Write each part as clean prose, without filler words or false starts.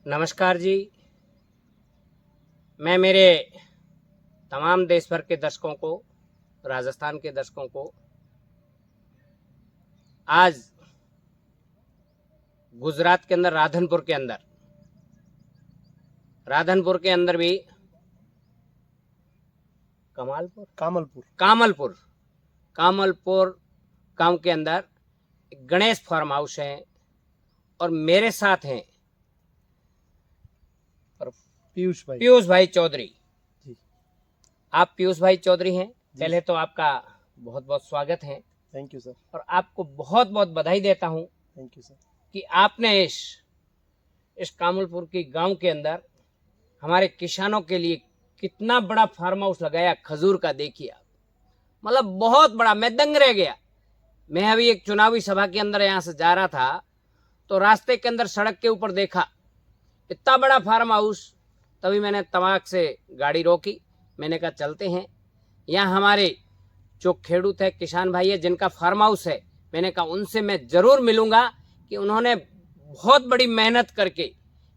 नमस्कार जी। मैं मेरे तमाम देश भर के दर्शकों को, राजस्थान के दर्शकों को आज गुजरात के अंदर राधनपुर के अंदर भी कामलपुर गांव के अंदर गणेश फार्म हाउस है और मेरे साथ हैं पीयूष भाई चौधरी। आप पीयूष भाई चौधरी हैं। पहले तो आपका बहुत बहुत स्वागत है। Thank you sir. और आपको बहुत बहुत बधाई देता हूं। थैंक यू सर कि आपने इस कामलपुर की गांव के अंदर हमारे किसानों के लिए कितना बड़ा फार्म हाउस लगाया खजूर का। देखिए आप, मतलब बहुत बड़ा। मैं दंग रह गया। मैं अभी एक चुनावी सभा के अंदर यहाँ से जा रहा था तो रास्ते के अंदर सड़क के ऊपर देखा इतना बड़ा फार्म हाउस। तभी मैंने तमाक से गाड़ी रोकी। मैंने कहा चलते हैं। यहाँ हमारे जो खेडूत है, किसान भाई है, जिनका फार्म हाउस है, मैंने कहा उनसे मैं जरूर मिलूंगा कि उन्होंने बहुत बड़ी मेहनत करके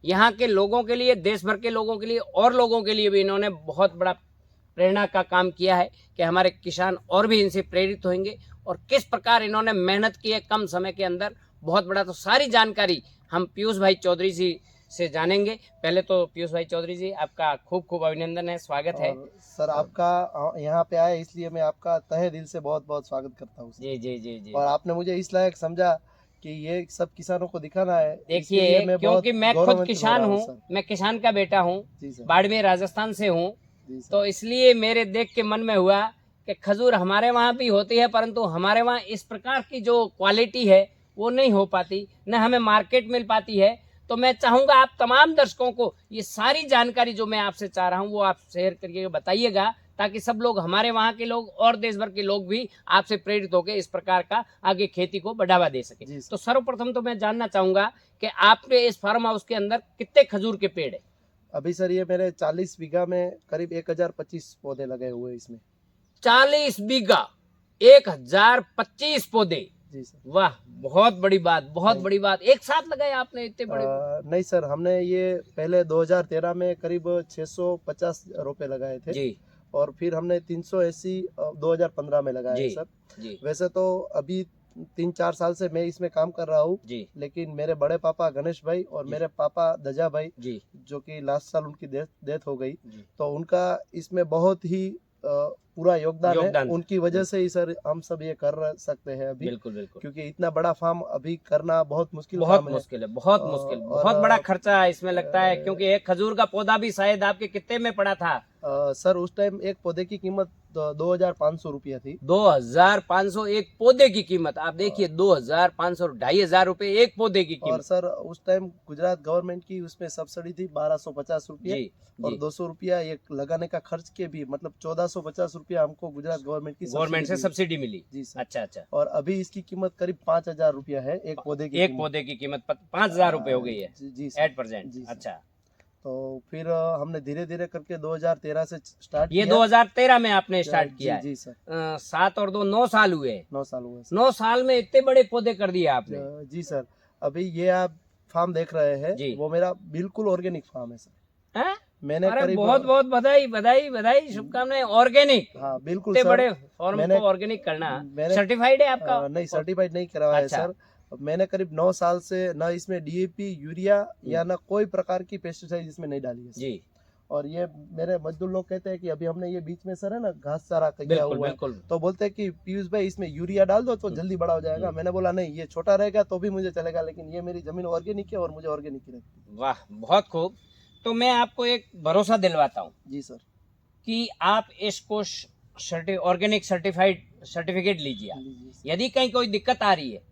यहाँ के लोगों के लिए, देश भर के लोगों के लिए और लोगों के लिए भी इन्होंने बहुत बड़ा प्रेरणा का काम किया है कि हमारे किसान और भी इनसे प्रेरित होंगे और किस प्रकार इन्होंने मेहनत की है कम समय के अंदर। बहुत बड़ा। तो सारी जानकारी हम पीयूष भाई चौधरी जी से जानेंगे। पहले तो पीयूष भाई चौधरी जी, आपका खूब खूब अभिनंदन है, स्वागत है। सर, आपका यहाँ पे आए इसलिए मैं आपका तहे दिल से बहुत बहुत स्वागत करता हूँ। जी जी जी जी। और आपने मुझे इस लायक समझा कि ये सब किसानों को दिखाना है। देखिए, क्योंकि मैं खुद किसान हूँ, मैं किसान का बेटा हूँ, बाड़मेर राजस्थान से हूँ, तो इसलिए मेरे देख के मन में हुआ कि खजूर हमारे वहाँ भी होती है, परंतु हमारे वहाँ इस प्रकार की जो क्वालिटी है वो नहीं हो पाती, न हमें मार्केट मिल पाती है। तो मैं चाहूंगा आप तमाम दर्शकों को ये सारी जानकारी जो मैं आपसे चाह रहा हूँ वो आप शेयर करके बताइएगा, ताकि सब लोग, हमारे वहाँ के लोग और देश भर के लोग भी आपसे प्रेरित होकर इस प्रकार का आगे खेती को बढ़ावा दे सके। तो सर्वप्रथम तो मैं जानना चाहूंगा कि आपके इस फार्म हाउस के अंदर कितने खजूर के पेड़ है? अभी सर ये मेरे 40 बीघा में करीब 1025 पौधे लगे हुए इसमें। 40 बीघा, 1025 पौधे। जी सर। वाह, बहुत बड़ी बात, बहुत बड़ी बात। एक साथ लगाए आपने इतने बड़े? नहीं सर, हमने ये पहले 2013 में करीब 650 रोपे लगाए थे जी। और फिर हमने 380 2015 में लगाए सर जी। वैसे तो अभी 3-4 साल से मैं इसमें काम कर रहा हूँ, लेकिन मेरे बड़े पापा गणेश भाई और मेरे पापा दजा भाई जी, जो कि लास्ट साल उनकी डेथ हो गई, तो उनका इसमें बहुत ही पूरा योगदान है। उनकी वजह से ही सर हम सब ये कर सकते हैं अभी। बिल्कुल बिल्कुल। क्योंकि इतना बड़ा फार्म अभी करना बहुत मुश्किल है। बहुत मुश्किल, बहुत बड़ा खर्चा इसमें लगता है, क्योंकि एक खजूर का पौधा भी शायद आपके कितने में पड़ा था? सर उस टाइम एक पौधे की कीमत 2500 रुपया थी। 2500 एक पौधे की कीमत। आप देखिए, 2500, 2500 रुपए एक पौधे की कीमत। और सर उस टाइम गुजरात गवर्नमेंट की उसमें सब्सिडी थी 1250 रुपया और 200 रुपया एक लगाने का खर्च के भी, मतलब 1450 रुपया हमको गुजरात गवर्नमेंट से सब्सिडी मिली जी सर। अच्छा अच्छा। और अभी इसकी कीमत करीब 5000 रुपया है एक पौधे की। एक पौधे की कीमत 5000 रुपए हो गई है जी एट परसेंट। अच्छा। तो फिर हमने धीरे धीरे करके 2013 से स्टार्ट किया। ये 2013 में आपने स्टार्ट किया है? जी सर। 7 और 2 9 साल हुए। 9 साल हुए। 9 साल में इतने बड़े पौधे कर दिए आपने? जी सर। अभी ये आप फार्म देख रहे हैं, वो मेरा बिल्कुल ऑर्गेनिक फार्म है सर। मैंने बहुत बहुत बधाई बधाई बधाई, शुभकामनाएं। ऑर्गेनिक? हाँ बिल्कुल सर। बड़े फार्म को ऑर्गेनिक करना सर्टिफाइड है आपका? नहीं, सर्टिफाइड नहीं करवाया है सर। मैंने करीब 9 साल से न इसमें डीएपी, यूरिया या न कोई प्रकार की पेस्टिसाइड इसमें नहीं डाली है जी। और ये मेरे मजदूर लोग कहते हैं कि अभी हमने ये बीच में सर है ना घास चारा किया हुआ है, तो बोलते हैं कि पीयूष भाई इसमें यूरिया डाल दो तो जल्दी बड़ा हो जाएगा। मैंने बोला नहीं, ये छोटा रहेगा तो भी मुझे चलेगा, लेकिन ये मेरी जमीन ऑर्गेनिक है और मुझे ऑर्गेनिक ही रखती है। वाह, बहुत खूब। तो मैं आपको एक भरोसा दिलवाता हूँ जी सर, कि आप इसको ऑर्गेनिक सर्टिफिकेट लीजिए। यदि कहीं कोई दिक्कत आ रही है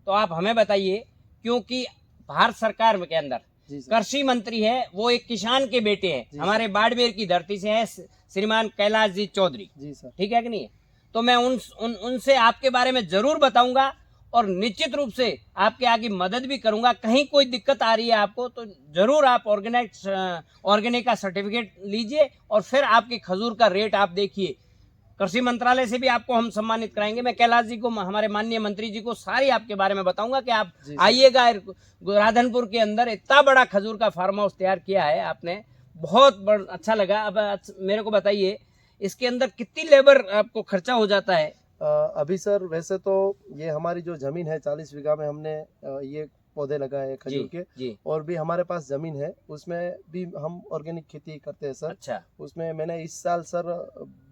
तो आप हमें बताइए, क्योंकि भारत सरकार के अंदर कृषि मंत्री है, वो एक किसान के बेटे हैं, हमारे बाड़मेर की धरती से है, श्रीमान कैलाश जी चौधरी जी सर। ठीक है कि नहीं? तो मैं उनसे आपके बारे में जरूर बताऊंगा और निश्चित रूप से आपके आगे मदद भी करूंगा। कहीं कोई दिक्कत आ रही है आपको तो जरूर आप ऑर्गेनिक का सर्टिफिकेट लीजिए और फिर आपकी खजूर का रेट आप देखिए। कृषि मंत्रालय से भी आपको हम सम्मानित कराएंगे। मैं कैलाश जी को, हमारे माननीय मंत्री जी को सारी आपके बारे में बताऊंगा कि आप आइएगा। राधनपुर के अंदर इतना बड़ा खजूर का फार्म हाउस तैयार किया है आपने, बहुत अच्छा लगा। अब मेरे को बताइए, इसके अंदर कितनी लेबर आपको खर्चा हो जाता है? अभी सर वैसे तो ये हमारी जो जमीन है 40 बीघा में हमने ये पौधे लगाए हैं खजूर के, और भी हमारे पास जमीन है उसमें भी हम ऑर्गेनिक खेती करते हैं सर। अच्छा। उसमें मैंने इस साल सर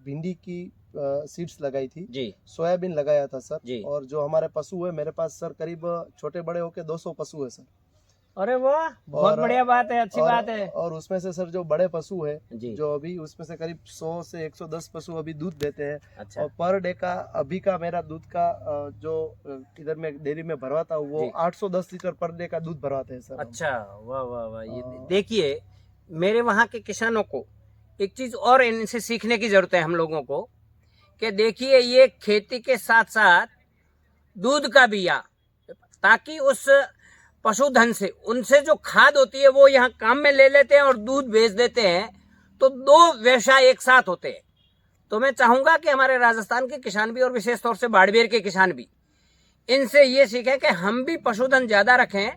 भिंडी की सीड्स लगाई थी जी, सोयाबीन लगाया था सर जी। और जो हमारे पशु है मेरे पास सर करीब छोटे बड़े होके 200 पशु है सर। अरे वाह, बहुत बढ़िया बात है, अच्छी बात है। और उसमें से सर जो बड़े पशु है जी, जो अभी उसमें से करीब 100 से 110 पशु अभी दूध देते हैं। अच्छा। और पर डे का अभी का मेरा दूध का जो इधर में डेयरी में भरवाता हूँ वो 810 लीटर पर डे का दूध भरवाते हैं सर। अच्छा, वाह वाह वाह। ये देखिए, मेरे वहाँ के किसानों को एक चीज और इनसे सीखने की जरूरत है हम लोगों को, कि देखिए ये खेती के साथ साथ दूध का भी, या ताकि उस पशुधन से, उनसे जो खाद होती है वो यहाँ काम में ले लेते हैं और दूध बेच देते हैं, तो दो व्यवसाय एक साथ होते हैं। तो मैं चाहूंगा कि हमारे राजस्थान के किसान भी और विशेष तौर से बाड़मेर के किसान भी इनसे ये सीखें कि हम भी पशुधन ज्यादा रखें।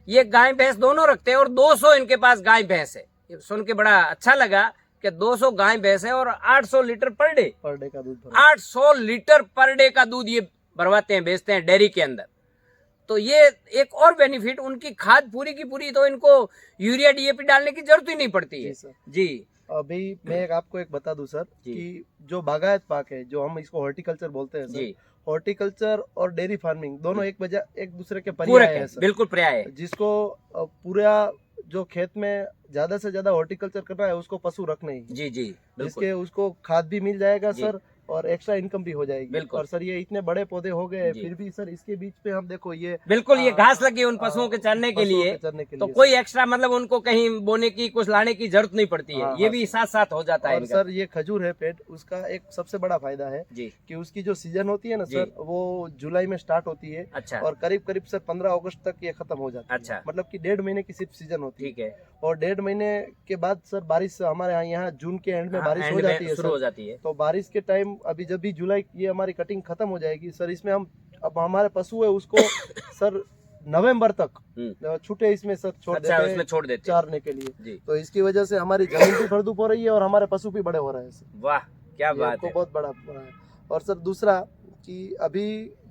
ये गाय भैंस दोनों रखते हैं और 200 इनके पास गाय भैंस है। सुन के बड़ा अच्छा लगा कि 200 गाय भैंस है और 800 लीटर पर डे का दूध, 800 लीटर पर डे का दूध ये भरवाते हैं, बेचते हैं डेयरी के अंदर। तो ये एक और बेनिफिट, उनकी खाद पूरी की पूरी, तो इनको यूरिया डीएपी डालने की जरूरत ही नहीं पड़ती है। जी। अभी मैं आपको एक बता दूं सर कि जो बागायत पाक है, जो हम इसको हॉर्टिकल्चर बोलते हैं सर, हॉर्टिकल्चर और डेयरी फार्मिंग दोनों एक दूसरे के पर्याय है सर। बिल्कुल पर्याय है। जिसको पूरा जो खेत में ज्यादा से ज्यादा हॉर्टिकल्चर करना है उसको पशु रखने ही। जी जी, जिसके उसको खाद भी मिल जाएगा सर और एक्स्ट्रा इनकम भी हो जाएगी। और सर ये इतने बड़े पौधे हो गए फिर भी सर इसके बीच में हम देखो ये बिल्कुल ये घास लगी उन पशुओं के चरने के लिए, तो कोई एक्स्ट्रा मतलब उनको कहीं बोने की, कुछ लाने की जरूरत नहीं पड़ती है। ये भी साथ साथ हो जाता है। और सर ये खजूर है पेड़, उसका एक सबसे बड़ा फायदा है कि उसकी जो सीजन होती है ना सर, वो जुलाई में स्टार्ट होती है। अच्छा। और करीब करीब सर 15 अगस्त तक ये खत्म हो जाती है। अच्छा। मतलब कि 1.5 महीने की सिर्फ सीजन होती है। ठीक है। और 1.5 महीने के बाद सर बारिश, हमारे यहाँ जून के एंड में बारिश हो जाती है, शुरू हो जाती है। तो बारिश के टाइम अभी जब भी जुलाई ये हमारी कटिंग खत्म हो जाएगी सर, इसमें हम अब हमारे पशु है उसको सर नवंबर तक छूटे इसमें सर छोड़ देते हैं चारने के लिए। तो इसकी वजह से हमारी जमीन भी फलद्रुप हो रही है और हमारे पशु भी बड़े हो रहे हैं सर। वाह, क्या बात है, बहुत बड़ा है। और सर दूसरा कि अभी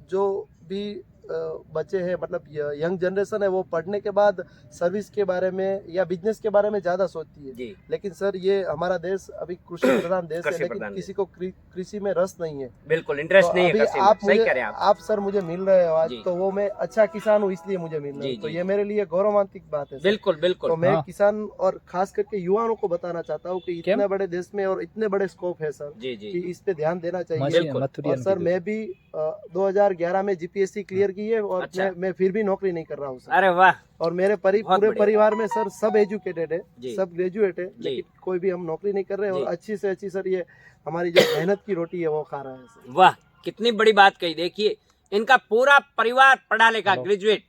जो भी बच्चे हैं, मतलब यंग जनरेशन है, वो पढ़ने के बाद सर्विस के बारे में या बिजनेस के बारे में ज्यादा सोचती है। लेकिन सर ये हमारा देश अभी कृषि प्रधान देश है, लेकिन किसी को कृषि में रस नहीं है, बिल्कुल इंटरेस्ट नहीं है। आप सर मुझे मिल रहे हो आज, तो वो मैं अच्छा किसान हूँ इसलिए मुझे मिल रहा है, तो ये मेरे लिए गौरवान्वित बात है। बिल्कुल बिल्कुल। तो मैं किसान और खास करके युवाओं को बताना चाहता हूँ कि इतने बड़े देश में और इतने बड़े स्कोप है सर, कि इस पे ध्यान देना चाहिए। और सर मैं भी 2011 में जीपीएससी क्लियर की है और मैं फिर भी नौकरी नहीं कर रहा हूँ सर। अरे वाह। और मेरे पूरे परिवार में सर सब एजुकेटेड है, सब ग्रेजुएट है, लेकिन कोई भी हम नौकरी नहीं कर रहे और अच्छी से अच्छी सर ये हमारी जो मेहनत की रोटी है वो खा रहा है सर। वाह, कितनी बड़ी बात कही। देखिए इनका पूरा परिवार पढ़ा लिखा, ग्रेजुएट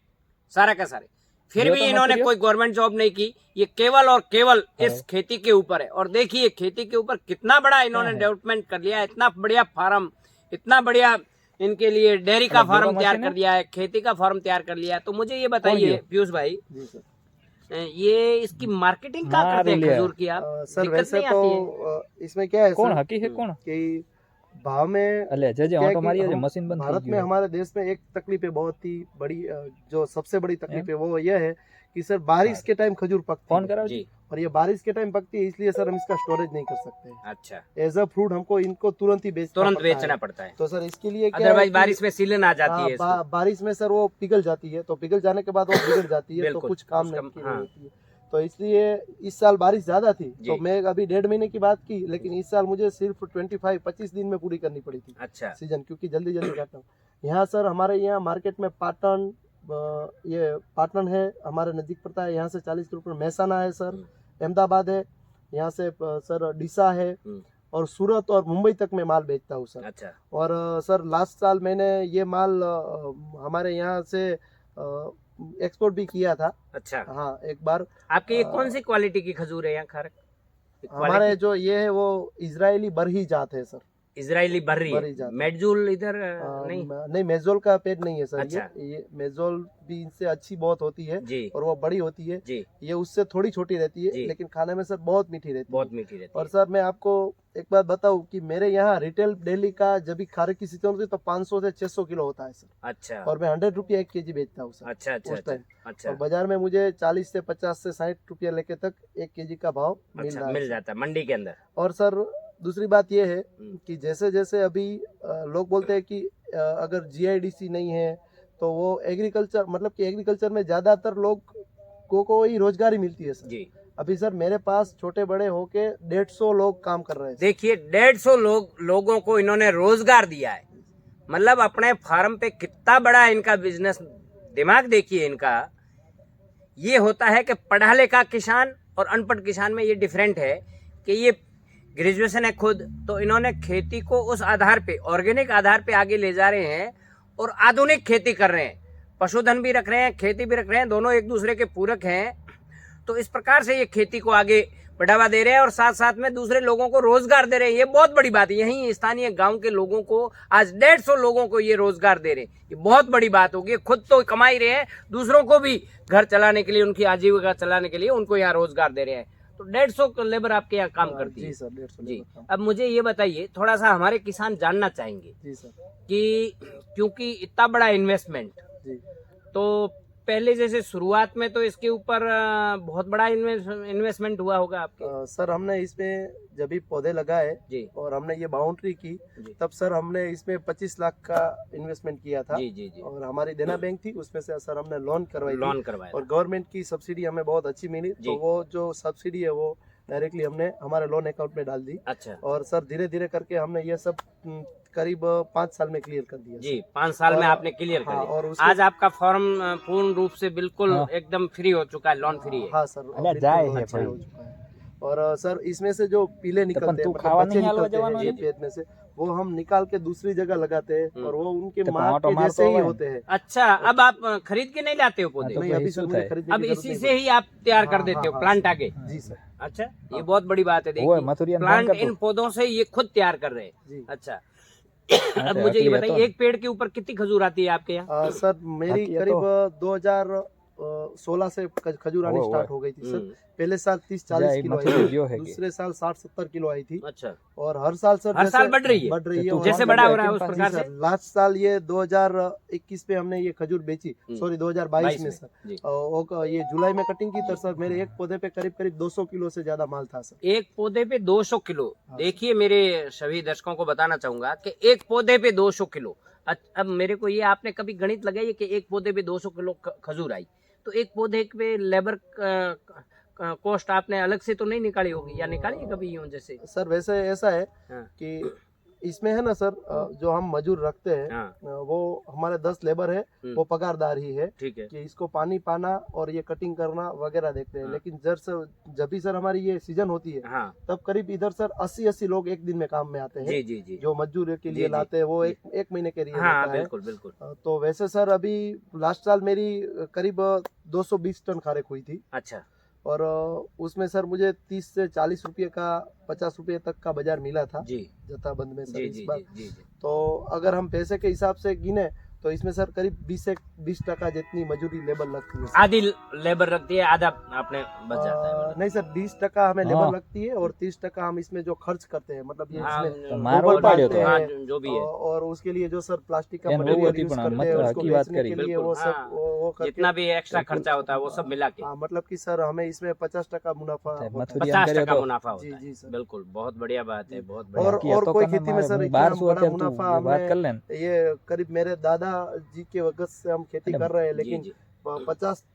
सारा का सारे, फिर भी इन्होंने कोई गवर्नमेंट जॉब नहीं की। ये केवल और केवल इस खेती के ऊपर है। और देखिए खेती के ऊपर कितना बड़ा इन्होंने डेवलपमेंट कर लिया है, इतना बढ़िया फार्म, इतना बढ़िया इनके लिए डेयरी का फार्म तैयार कर दिया है, खेती का फार्म तैयार कर लिया है। तो मुझे ये बताइए पीयूष भाई, ये इसकी मार्केटिंग क्या करते हैं खजूर की आप? सर वैसे तो इसमें क्या है, कौन हकी है कौन कि भाव में भारत में हमारे देश में एक तकलीफ है बहुत ही बड़ी, जो सबसे बड़ी तकलीफ है वो ये है कि सर बारिश के टाइम खजूर पकती है और ये बारिश के टाइम पकती है, इसलिए सर हम इसका स्टोरेज नहीं कर सकते। अच्छा। एज अ फ्रूट हमको इनको तुरंत ही बेचना पड़ता है। तो सर इसके लिए क्या है, बारिश में सीलन आ जाती है, बारिश में सर वो पिघल जाती है, तो पिघल जाने के बाद वो बिगड़ जाती है, तो कुछ काम नहीं होती है। तो इसलिए इस साल बारिश ज्यादा थी, तो मैं अभी 1.5 महीने की बात की, लेकिन इस साल मुझे सिर्फ 25 दिन में पूरी करनी पड़ी थी। अच्छा। सीजन, क्योंकि जल्दी जल्दी काटता हूँ। यहाँ सर हमारे यहाँ मार्केट में पाटन, ये पाटन है हमारे नजदीक पड़ता है, यहाँ से 40 किलोमीटर। महसाना है सर, अहमदाबाद है, यहाँ से सर डीसा है, और सूरत और मुंबई तक मैं माल बेचता हूँ सर। अच्छा। और सर लास्ट साल मैंने ये माल हमारे यहाँ से एक्सपोर्ट भी किया था। अच्छा। हाँ, एक बार। आपकी ये कौन सी क्वालिटी की खजूर है यहाँ खारक? हमारे जो ये है वो इजरायली बरही जात है सर। इजरायली बर्री बर्री है। जात है। मेडजूल इधर नहीं। नहीं मेजोल का पेड़ नहीं है सर। अच्छा। ये मेजोल भी इनसे अच्छी बहुत होती है जी और वो बड़ी होती है। जी ये उससे थोड़ी छोटी रहती है जी। लेकिन खाने में सर बहुत मीठी रहती बहुत है। मीठी रहती और है। सर मैं आपको एक बात बताऊं कि मेरे यहाँ रिटेल डेली का जब भी खारे की सीजन होती है तो 500 से 600 किलो होता है सर। अच्छा और मैं 100 रुपया 1 केजी बेचता हूँ सर अच्छा अच्छा उस अच्छा टाइम। अच्छा और बाजार में मुझे 40 से 50 से 60 रुपया लेके तक 1 केजी का भाव मिल अच्छा रहा है मिल सर। जाता है मंडी के अंदर। और सर दूसरी बात ये है हम्म। कि जैसे जैसे अभी लोग बोलते हैं कि अगर जीआईडीसी नहीं है तो वो एग्रीकल्चर मतलब कि एग्रीकल्चर में ज्यादातर लोग को ही रोजगारी मिलती है सर। जी अभी सर मेरे पास छोटे बड़े होके 150 लोग काम कर रहे हैं सर। देखिए 150 लोगों को इन्होंने रोजगार दिया है। मतलब अपने फार्म पे कितना बड़ा इनका बिजनेस दिमाग देखिए इनका। ये होता है कि पढ़ा लिखा किसान और अनपढ़ किसान में ये डिफरेंट है कि ये ग्रेजुएशन है खुद, तो इन्होंने खेती को उस आधार पे ऑर्गेनिक आधार पे आगे ले जा रहे हैं और आधुनिक खेती कर रहे हैं। पशुधन भी रख रहे हैं, खेती भी रख रहे हैं, दोनों एक दूसरे के पूरक हैं। तो इस प्रकार से ये खेती को आगे बढ़ावा दे रहे हैं और साथ साथ में दूसरे लोगों को रोजगार दे रहे हैं। ये बहुत बड़ी बात है। यहीं स्थानीय गांव के लोगों को आज 150 लोगों को ये रोजगार दे रहे हैं। ये बहुत बड़ी बात होगी। खुद तो कमा ही रहे हैं, दूसरों को भी घर चलाने के लिए, उनकी आजीविका चलाने के लिए उनको यहाँ रोजगार दे रहे हैं। तो 150 लेबर आपके यहाँ काम करती है। जी सर 150 जी। लेबर काम। अब मुझे ये बताइए, थोड़ा सा हमारे किसान जानना चाहेंगे जी सर। कि क्योंकि इतना बड़ा इन्वेस्टमेंट, जी तो पहले जैसे शुरुआत में तो इसके ऊपर बहुत बड़ा इन्वेस्टमेंट हुआ होगा आपके। सर हमने इसमें जब भी पौधे लगाए जी और हमने ये बाउंड्री की जी तब सर हमने इसमें 25 लाख का इन्वेस्टमेंट किया था। जी जी जी। और हमारी देना बैंक थी उसमें से सर हमने लोन करवाई थी। लोन करवाया और था। गवर्नमेंट की सब्सिडी हमें बहुत अच्छी मिली जी। तो वो जो सब्सिडी है वो डायरेक्टली हमने हमारे लोन अकाउंट में डाल दी। अच्छा और सर धीरे धीरे करके हमने ये सब करीब 5 साल में क्लियर कर दिया जी, 5 साल में और- आपने क्लियर कर हाँ, दिया। और उसके- आज आपका फॉर्म पूर्ण रूप से बिल्कुल हाँ। एकदम फ्री हो चुका है, लोन फ्री है। हाँ सर अरे बिल्कुल जाए लोन है अच्छा भाई। हो चुका है। और सर इसमें से जो पीले निकलते हैं तू मतलब खावा बच्चे नहीं हलवा निकलते हैं जवान ये वाली? पेट में से वो हम निकाल के दूसरी जगह लगाते हैं और वो उनके तो माँ टमाटो के मार जैसे तो ही हुआ है। होते हैं। अच्छा, अब आप खरीद के नहीं लाते हो पौधे? तो नहीं कोई अभी सर हिस्सा मुझे है। खरीदने अब की जरूरत इसी नहीं से ही आप तैयार कर हाँ, देते हो हाँ, प्लांट हाँ, आगे? पड़ती। जी सर। अच्छा, ये बहुत बड़ी बात है। वो है देखिए मथुरियन प्लांट बैंक का इन पौधों से ये खुद तैयार कर रहे हैं। जी अच्छा हाँ, अब तो मुझे ये अकली है बताइए, तो। एक पेड़ के ऊपर कितनी खजूर आती है आपके यहाँ? सर मेरी बाकी ये करीब तो- 2016 से खजूर आनी वो स्टार्ट हो गई थी सर। हम्म। पहले साल 30-40 जाए किलो आई मथुरी जो थी, है दूसरे साल 60-70 किलो आई थी। अच्छा, और हर साल सर हर जैसे साल बढ़ रही है? बढ़ रही है तो और जैसे हम- बड़ा हो रहा है उस जी प्रकार जी से? सर लास्ट साल ये 2021 में हमने ये खजूर बेची सॉरी 2022 में सर। जी। और ये जुलाई में कटिंग की तो सर मेरे एक पौधे पे करीब करीब 200 किलो से ज्यादा माल था सर। एक पौधे पे 200 किलो। हाँ, देखिए मेरे सभी दर्शकों को बताना चाहूंगा कि एक पौधे पे 200 किलो। अब मेरे को ये आपने कभी गणित लगाई है कि एक पौधे पे 200 किलो खजूर आई, तो एक पौधे पे लेबर कॉस्ट आपने अलग से तो नहीं निकाली होगी, या निकाली है कभी यूं जैसे? सर वैसे ऐसा है हाँ कि इसमें है ना सर जो हम मजूर रखते हैं हाँ वो हमारे 10 लेबर है वो पगारदार ही है ठीक है। कि इसको पानी पाना और ये कटिंग करना वगैरह देखते हैं। हाँ। लेकिन जब भी सर हमारी ये सीजन होती है हाँ तब करीब इधर सर 80-80 लोग एक दिन में काम में आते हैं। जी जी जी। जो मजदूर के जी, लिए जी, लाते हैं वो जी। एक महीने के लिए हाँ रहता है। बिल्कुल बिल्कुल। तो वैसे सर अभी लास्ट साल मेरी करीब 220 टन खारेक हुई थी। अच्छा और उसमें सर मुझे 30 से 40 रुपये का 50 रुपये तक का बाजार मिला था जी जत्थाबंद में सर जी इस जी बार। जी जी जी। तो अगर हम पैसे के हिसाब से गिने तो इसमें सर करीब 20% जितनी मजदूरी लेबर लगती है सर। आधी लेबर रखती है, आधा आपने बच जाता है मतलब। नहीं सर 20% हमें हाँ। लेबर लगती है और 30% हम इसमें जो खर्च करते हैं मतलब ये हाँ, इसमें तो मारो गोबर पाड़ियो डालते तो। हाँ, हैं जो भी है और उसके लिए जो सर प्लास्टिक का एन वो मटेरियल होती यूज पण करते हैं मतलब उसको की बात बेचने करी। के लिए बिल्कुल, वो सब हाँ। वो करके जितना भी एक्स्ट्रा खर्चा होता है वो सब मिला के हाँ मतलब कि सर हमें इसमें 50% मुनाफा होता है। मथुरी 50% मुनाफा होता जी है। जी सर। बिल्कुल, बहुत बढ़िया बात है, बहुत और बढ़िया। कोई खेती में सर इतना बाहर बड़ा सोचा तू मुनाफा ये बात हमने कर लेन। ये करीब मेरे दादा जी के वक्त से हम खेती कर रहे हैं जी लेकिन जी। 50